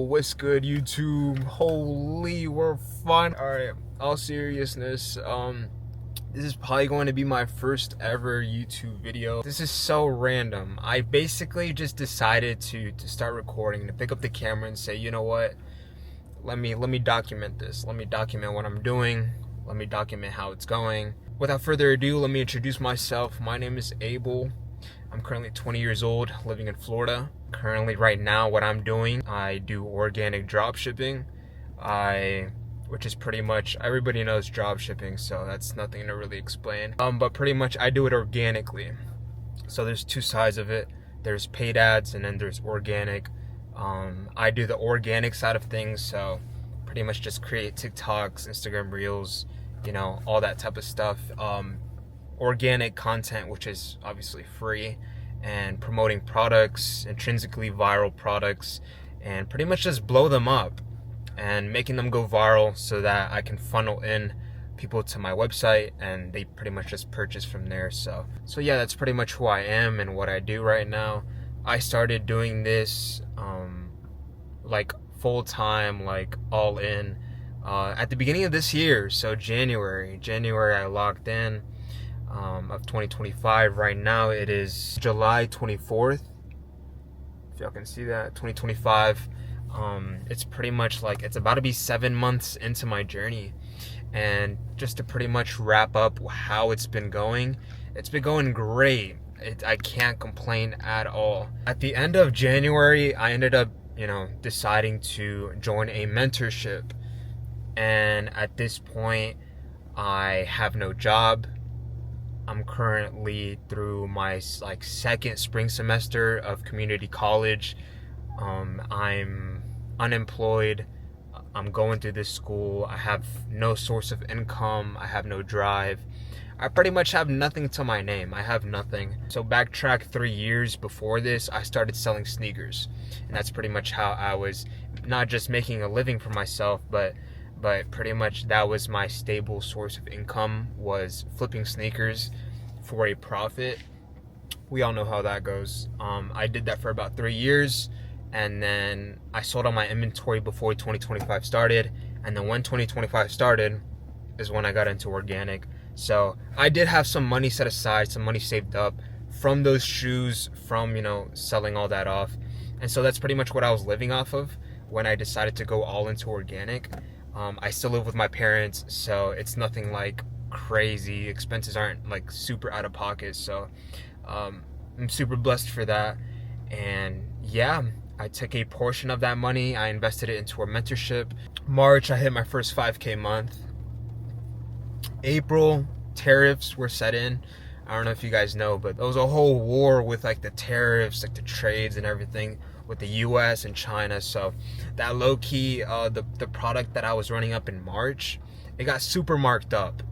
what's good, YouTube? Holy, we're fun. Alright, all seriousness, this is probably going to be my first ever YouTube video. This is so random. I basically just decided to start recording, to pick up the camera and say, you know what? Let me document this. Let me document what I'm doing. Let me document how it's going. Without further ado, let me introduce myself. My name is Abel. I'm currently 20 years old, living in Florida. Currently, right now, what I'm doing, I do organic dropshipping. Which is pretty much, everybody knows dropshipping, so that's nothing to really explain. But pretty much, I do it organically. So there's two sides of it. There's paid ads, and then there's organic. I do the organic side of things, so pretty much just create TikToks, Instagram Reels, you know, all that type of stuff. Organic content, which is obviously free, and promoting products, intrinsically viral products, and pretty much just blow them up and making them go viral so that I can funnel in people to my website and they pretty much just purchase from there. So yeah, that's pretty much who I am and what I do right now. I started doing this like full-time, like all in, at the beginning of this year. So January I logged in of 2025. Right now it is July 24th, if y'all can see that, 2025. It's pretty much like, it's about to be 7 months into my journey. And just to pretty much wrap up how it's been going great. I can't complain at all. At the end of January, I ended up, deciding to join a mentorship. And at this point, I have no job. I'm currently through my second spring semester of community college. I'm unemployed. I'm going through this school. I have no source of income. I have no drive. I pretty much have nothing to my name. I have nothing. So backtrack 3 years before this, I started selling sneakers. And that's pretty much how I was not just making a living for myself, but pretty much that was my stable source of income, was flipping sneakers for a profit. We all know how that goes. I did that for about 3 years, and then I sold all my inventory before 2025 started. And then when 2025 started is when I got into organic. So I did have some money set aside, some money saved up from those shoes, from selling all that off. And so that's pretty much what I was living off of when I decided to go all into organic. I still live with my parents, so it's nothing like crazy. Expenses aren't like super out of pocket, so I'm super blessed for that. And yeah, I took a portion of that money, I invested it into a mentorship. March, I hit my first 5K month. April, tariffs were set in. I don't know if you guys know, but there was a whole war with like the tariffs, like the trades and everything with the US and China. So that low-key, the product that I was running up in March, it got super marked up.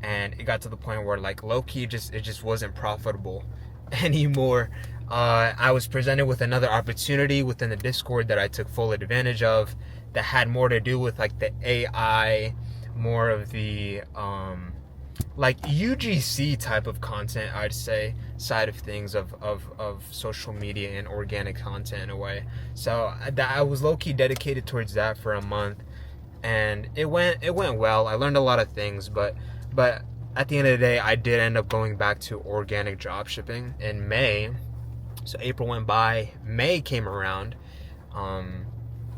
And it got to the point where like low-key it just wasn't profitable anymore. I was presented with another opportunity within the Discord that I took full advantage of, that had more to do with like the AI, more of the like UGC type of content, I'd say, side of things of social media and organic content in a way. So I was low-key dedicated towards that for a month, and it went well. I learned a lot of things, but at the end of the day, I did end up going back to organic dropshipping in May. So April went by, May came around.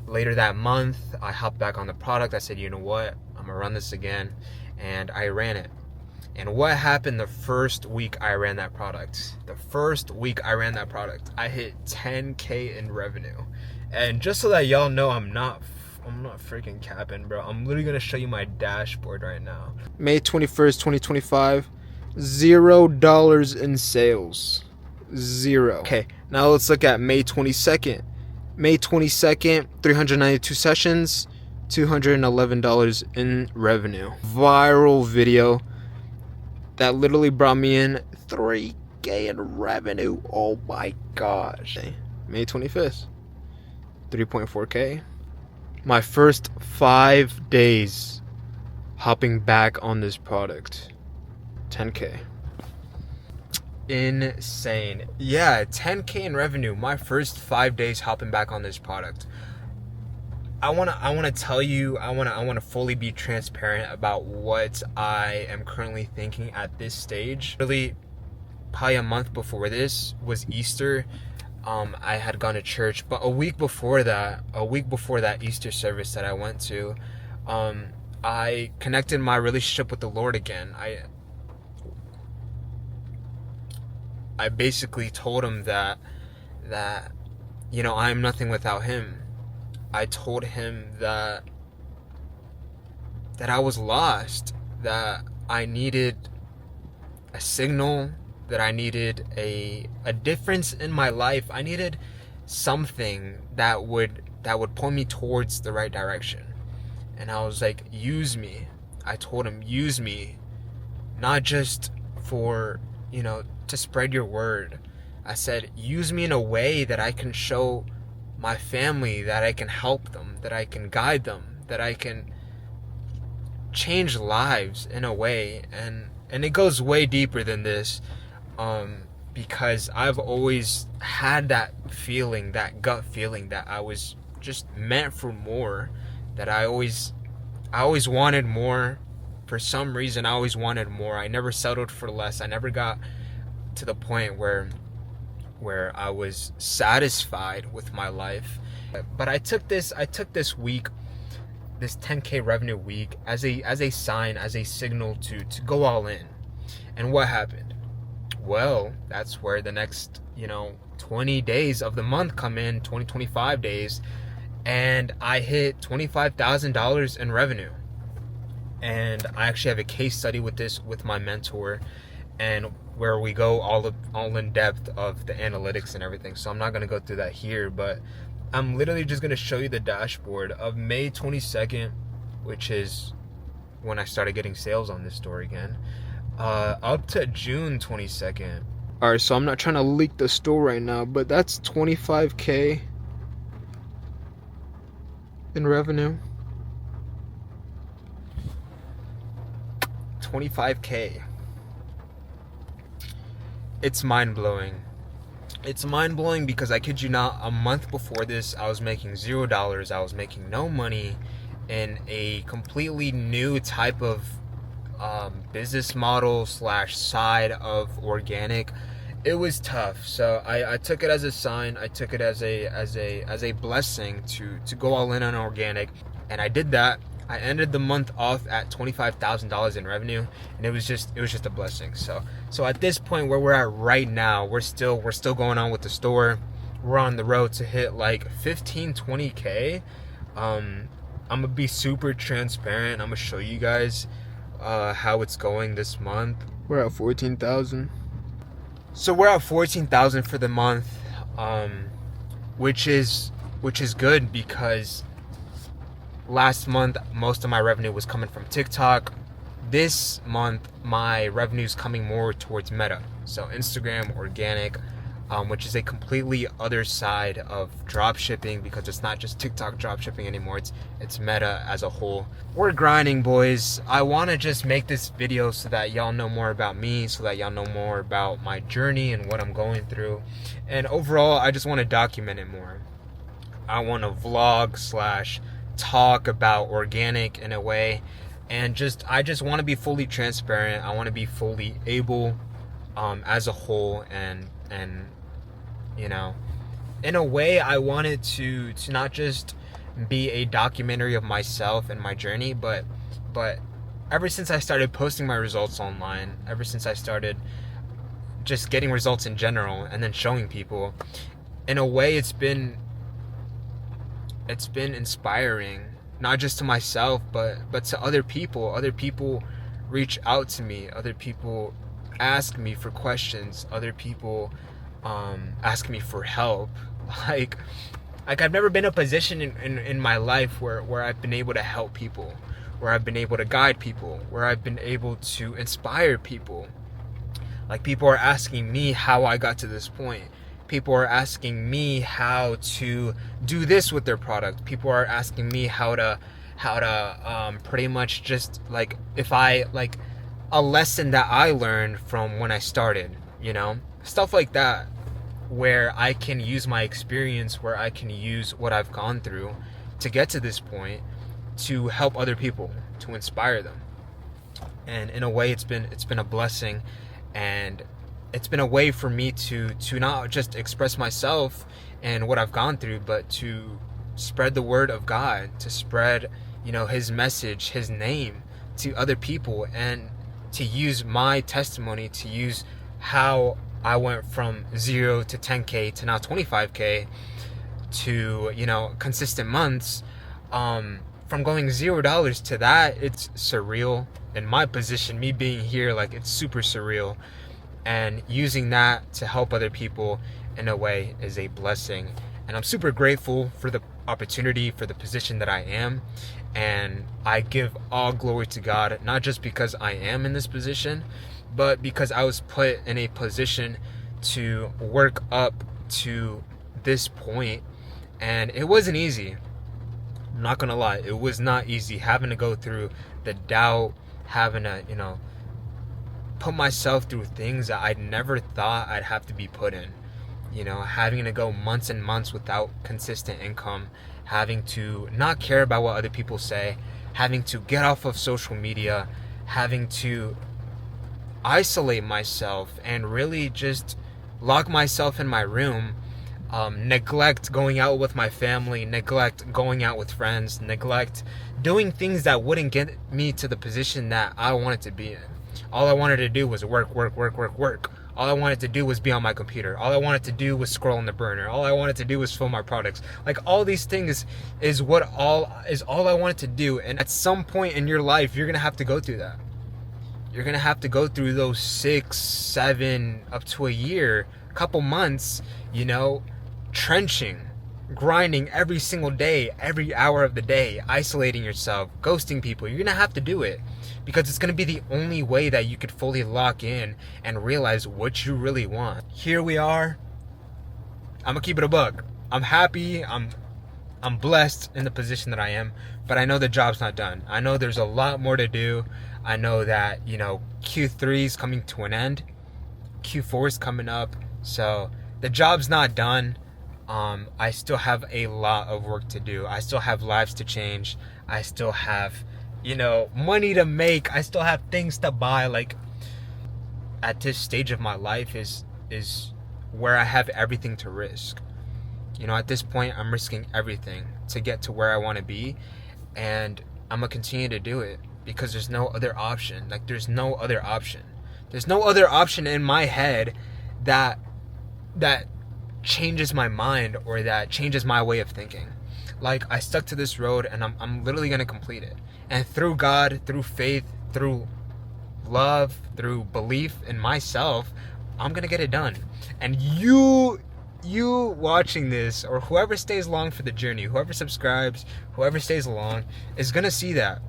Later that month, I hopped back on the product. I said, you know what, I'm gonna run this again, and I ran it. And what happened the first week I ran that product? I hit 10K in revenue. And just so that y'all know, I'm not freaking capping, bro. I'm literally gonna show you my dashboard right now. May 21st, 2025, $0 in sales. 0. Okay, now let's look at May 22nd. May 22nd, 392 sessions, $211 in revenue. Viral video that literally brought me in 3K in revenue. Oh my gosh. May 25th, 3.4K. My first 5 days hopping back on this product, 10K. insane. Yeah, 10K in revenue, my first 5 days hopping back on this product. I wanna tell you, I wanna fully be transparent about what I am currently thinking at this stage. Really, probably a month before this was Easter. I had gone to church, but a week before that Easter service that I went to, I connected my relationship with the Lord again. I basically told him that I am nothing without him. I told him that I was lost, that I needed a signal, that I needed a difference in my life. I needed something that would point me towards the right direction. And I was like, use me. I told him, use me, not just for, to spread your word. I said, use me in a way that I can show my family, that I can help them, that I can guide them, that I can change lives in a way. And it goes way deeper than this, because I've always had that feeling, that gut feeling, that I was just meant for more, that I always wanted more. For some reason, I always wanted more. I never settled for less. I never got to the point where I was satisfied with my life. But I took this week, this 10K revenue week, as a sign, as a signal to go all in. And what happened? Well, that's where the next 20 days of the month come in, 25 days, and I hit $25,000 in revenue. And I actually have a case study with this with my mentor, and where we go all in depth of the analytics and everything. So I'm not going to go through that here, but I'm literally just going to show you the dashboard of May 22nd, which is when I started getting sales on this store again, up to June 22nd. All right, so I'm not trying to leak the store right now, but that's 25K in revenue. 25K. It's mind-blowing. It's mind-blowing because I kid you not, a month before this, I was making $0. I was making no money in a completely new type of business model / side of organic. It was tough. So I took it as a sign. I took it as a blessing to go all in on organic, and I did that. I ended the month off at $25,000 in revenue, and it was just a blessing. So at this point where we're at right now, we're still going on with the store. We're on the road to hit like 20K. I'm gonna be super transparent. I'm gonna show you guys how it's going this month. We're at 14,000. So we're at 14,000 for the month, which is good, because last month, most of my revenue was coming from TikTok. This month, my revenue is coming more towards Meta. So Instagram, organic, which is a completely other side of dropshipping, because it's not just TikTok dropshipping anymore. It's Meta as a whole. We're grinding, boys. I want to just make this video so that y'all know more about me, so that y'all know more about my journey and what I'm going through. And overall, I just want to document it more. I want to vlog / talk about organic in a way, and I just want to be fully transparent. I want to be fully able as a whole, and in a way, I wanted to not just be a documentary of myself and my journey, but ever since I started posting my results online, ever since I started just getting results in general and then showing people, in a way it's been inspiring, not just to myself, but to other people. Other people reach out to me. Other people ask me for questions. Other people ask me for help. Like I've never been in a position in my life where I've been able to help people, where I've been able to guide people, where I've been able to inspire people. Like, people are asking me how I got to this point. People are asking me how to do this with their product. People are asking me how to pretty much just, like, if I, like, a lesson that I learned from when I started. stuff like that, where I can use my experience, where I can use what I've gone through to get to this point, to help other people, to inspire them. And in a way, it's been a blessing, and it's been a way for me to not just express myself and what I've gone through, but to spread the word of God, to spread, his message, his name to other people, and to use my testimony, to use how I went from 0 to 10K to now 25K to, consistent months. From going $0 to that, it's surreal. In my position, me being here, like, it's super surreal. And using that to help other people in a way is a blessing. And I'm super grateful for the opportunity, for the position that I am. And I give all glory to God, not just because I am in this position, but because I was put in a position to work up to this point. And it wasn't easy. I'm not gonna lie, it was not easy having to go through the doubt, having to, put myself through things that I'd never thought I'd have to be put in. Having to go months and months without consistent income, having to not care about what other people say, having to get off of social media, having to isolate myself and really just lock myself in my room, neglect going out with my family, neglect going out with friends, neglect doing things that wouldn't get me to the position that I wanted to be in. All I wanted to do was work. All I wanted to do was be on my computer. All I wanted to do was scroll on the burner. All I wanted to do was film my products. Like, all these things is all I wanted to do. And at some point in your life, you're going to have to go through that. You're going to have to go through those 6, 7, up to a year, couple months, trenching, grinding every single day, every hour of the day, isolating yourself, ghosting people. You're going to have to do it, because it's going to be the only way that you could fully lock in and realize what you really want. Here we are. I'm going to keep it a buck. I'm happy. I'm blessed in the position that I am, but I know the job's not done. I know there's a lot more to do. I know that, Q3 is coming to an end. Q4 is coming up. So the job's not done. I still have a lot of work to do. I still have lives to change. I still have, money to make. I still have things to buy. Like, at this stage of my life is where I have everything to risk. At this point, I'm risking everything to get to where I want to be, and I'm going to continue to do it because there's no other option. Like, there's no other option. There's no other option in my head that changes my mind or that changes my way of thinking. Like, I stuck to this road, and I'm literally going to complete it. And through God, through faith, through love, through belief in myself, I'm going to get it done. And you watching this, or whoever stays along for the journey, whoever subscribes, whoever stays along, is going to see that.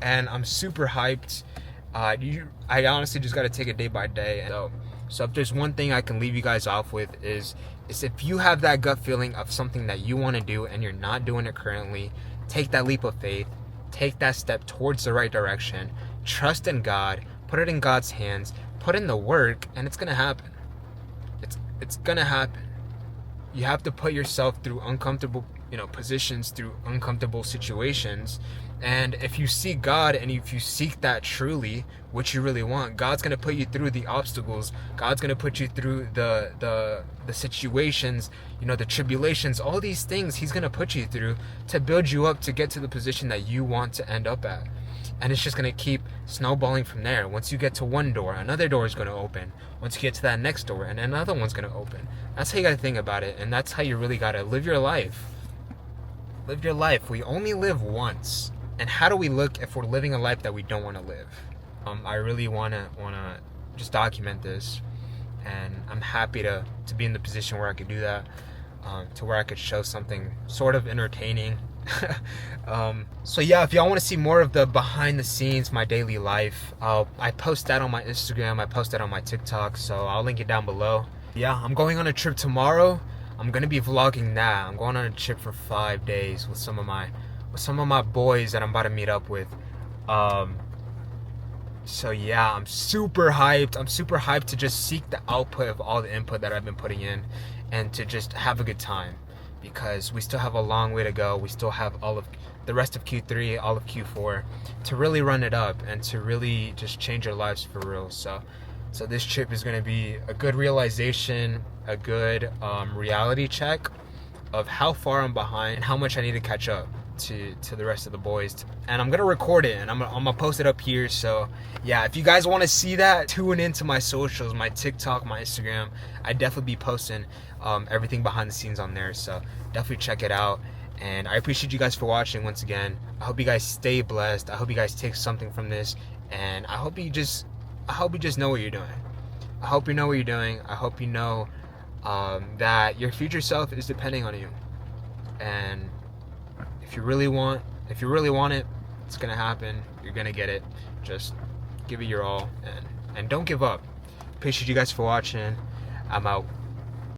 And I'm super hyped. I honestly just got to take it day by day. So if there's one thing I can leave you guys off with is if you have that gut feeling of something that you want to do and you're not doing it currently, take that leap of faith, take that step towards the right direction, trust in God, put it in God's hands, put in the work, and it's going to happen. It's going to happen. You have to put yourself through uncomfortable, positions, through uncomfortable situations. And if you seek God, and if you seek that truly, what you really want, God's going to put you through the obstacles. God's going to put you through the situations, the tribulations, all these things He's going to put you through to build you up to get to the position that you want to end up at. And it's just going to keep snowballing from there. Once you get to one door, another door is going to open. Once you get to that next door, and another one's going to open. That's how you got to think about it. And that's how you really got to live your life. Live your life. We only live once. And how do we look if we're living a life that we don't want to live? I really want to just document this. And I'm happy to be in the position where I could do that. To where I could show something sort of entertaining. So yeah, if y'all want to see more of the behind the scenes, my daily life, I post that on my Instagram, I post that on my TikTok, so I'll link it down below. Yeah, I'm going on a trip tomorrow. I'm gonna be vlogging that. I'm going on a trip for 5 days with some of my boys that I'm about to meet up with. So yeah, I'm super hyped. I'm super hyped to just seek the output of all the input that I've been putting in and to just have a good time, because we still have a long way to go. We still have all of the rest of Q3, all of Q4 to really run it up and to really just change our lives for real. So this trip is going to be a good realization, a good reality check of how far I'm behind and how much I need to catch up to the rest of the boys. And I'm gonna record it and I'm gonna post it up here. So yeah, if you guys want to see that, tune into my socials, my TikTok, my Instagram. I definitely be posting everything behind the scenes on there, so definitely check it out. And I appreciate you guys for watching once again. I hope you guys stay blessed. I hope you guys take something from this, and I hope you just know what you're doing. I hope you know what you're doing. I hope you know that your future self is depending on you. And if you really want it, it's gonna happen. You're gonna get it. Just give it your all and don't give up. Appreciate you guys for watching. I'm out.